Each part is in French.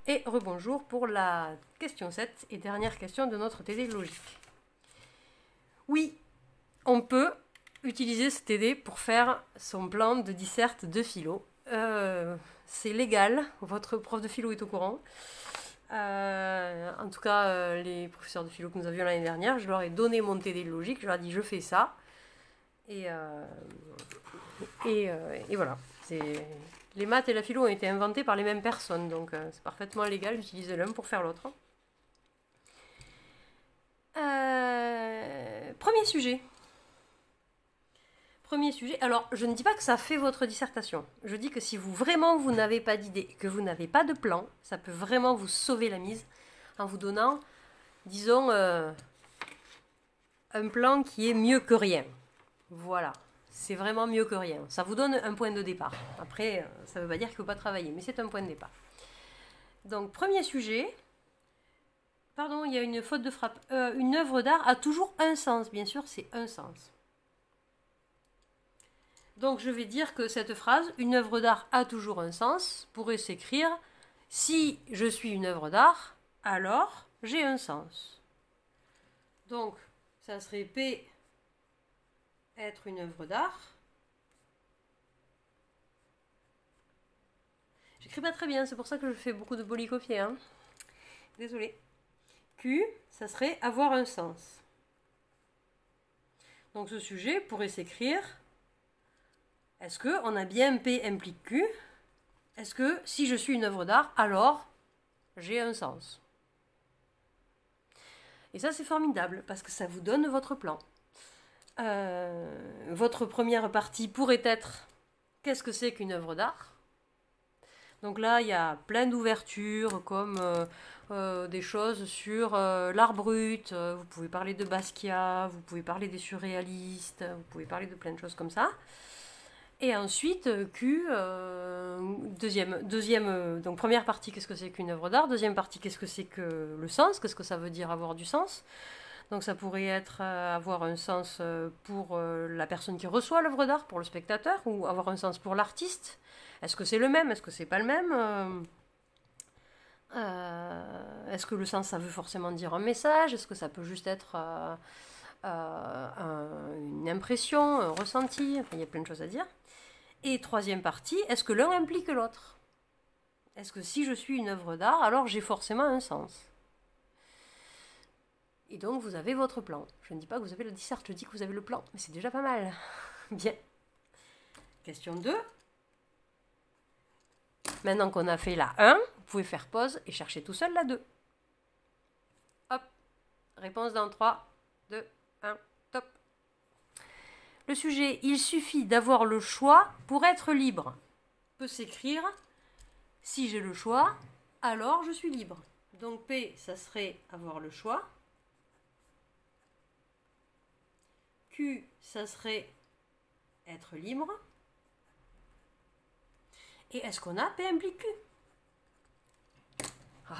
et rebonjour pour la question 7 et dernière question de notre TD logique. Oui, on peut utiliser ce TD pour faire son plan de disserte de philo. C'est légal, votre prof de philo est au courant. En tout cas, les professeurs de philo que nous avions l'année dernière, je leur ai donné mon TD logique, je leur ai dit je fais ça. Et voilà. Les maths et la philo ont été inventés par les mêmes personnes, donc c'est parfaitement légal d'utiliser l'un pour faire l'autre. Premier sujet. Alors je ne dis pas que ça fait votre dissertation. Je dis que si vous n'avez pas d'idée, que vous n'avez pas de plan, ça peut vraiment vous sauver la mise en vous donnant, disons, un plan qui est mieux que rien. Voilà. C'est vraiment mieux que rien. Ça vous donne un point de départ. Après, ça ne veut pas dire qu'il ne faut pas travailler, mais c'est un point de départ. Donc, premier sujet. Pardon, il y a une faute de frappe. Une œuvre d'art a toujours un sens. Bien sûr, c'est un sens. Donc, je vais dire que cette phrase, une œuvre d'art a toujours un sens, pourrait s'écrire « Si je suis une œuvre d'art, alors j'ai un sens ». Donc, ça serait P... être une œuvre d'art. J'écris pas très bien, c'est pour ça que je fais beaucoup de polycopier. Hein. Désolée. Q, ça serait avoir un sens. Donc ce sujet pourrait s'écrire est-ce que on a bien P implique Q? Est-ce que si je suis une œuvre d'art, alors j'ai un sens? Et ça c'est formidable parce que ça vous donne votre plan. Votre première partie pourrait être qu'est-ce que c'est qu'une œuvre d'art? Donc là, il y a plein d'ouvertures comme des choses sur l'art brut, vous pouvez parler de Basquiat, vous pouvez parler des surréalistes, vous pouvez parler de plein de choses comme ça. Et ensuite, Q, donc première partie, qu'est-ce que c'est qu'une œuvre d'art? Deuxième partie, qu'est-ce que c'est que le sens? Qu'est-ce que ça veut dire avoir du sens? Donc ça pourrait être avoir un sens pour la personne qui reçoit l'œuvre d'art, pour le spectateur, ou avoir un sens pour l'artiste. Est-ce que c'est le même? Est-ce que c'est pas le même? Est-ce que le sens, ça veut forcément dire un message? Est-ce que ça peut juste être une impression, un ressenti? Enfin, il y a plein de choses à dire. Et troisième partie, est-ce que l'un implique l'autre? Est-ce que si je suis une œuvre d'art, alors j'ai forcément un sens? Et donc, vous avez votre plan. Je ne dis pas que vous avez le dissert, je dis que vous avez le plan. Mais c'est déjà pas mal. Bien. Question 2. Maintenant qu'on a fait la 1, vous pouvez faire pause et chercher tout seul la 2. Hop. Réponse dans 3, 2, 1, top. Le sujet, il suffit d'avoir le choix pour être libre. Peut s'écrire, si j'ai le choix, alors je suis libre. Donc P, ça serait avoir le choix. Q, ça serait être libre. Et est-ce qu'on a P implique Q?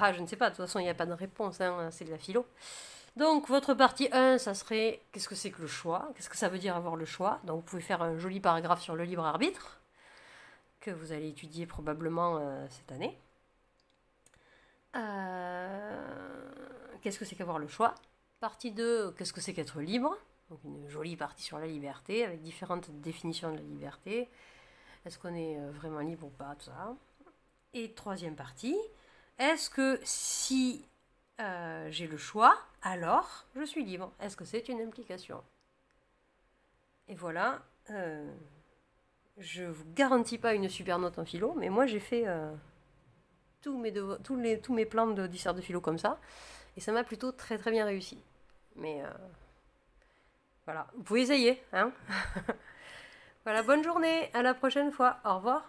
Ah, je ne sais pas, de toute façon, il n'y a pas de réponse, hein, c'est de la philo. Donc, votre partie 1, ça serait, qu'est-ce que c'est que le choix? Qu'est-ce que ça veut dire avoir le choix? Donc, vous pouvez faire un joli paragraphe sur le libre arbitre, que vous allez étudier probablement cette année. Qu'est-ce que c'est qu'avoir le choix? Partie 2, qu'est-ce que c'est qu'être libre? Donc, une jolie partie sur la liberté, avec différentes définitions de la liberté. Est-ce qu'on est vraiment libre ou pas, tout ça? Et troisième partie, est-ce que si j'ai le choix, alors je suis libre? Est-ce que c'est une implication? Et voilà, je ne vous garantis pas une super note en philo, mais moi j'ai fait tous mes plans de dissert de philo comme ça, et ça m'a plutôt très très bien réussi. Mais voilà, vous pouvez essayer, hein. Voilà, bonne journée, à la prochaine fois, au revoir.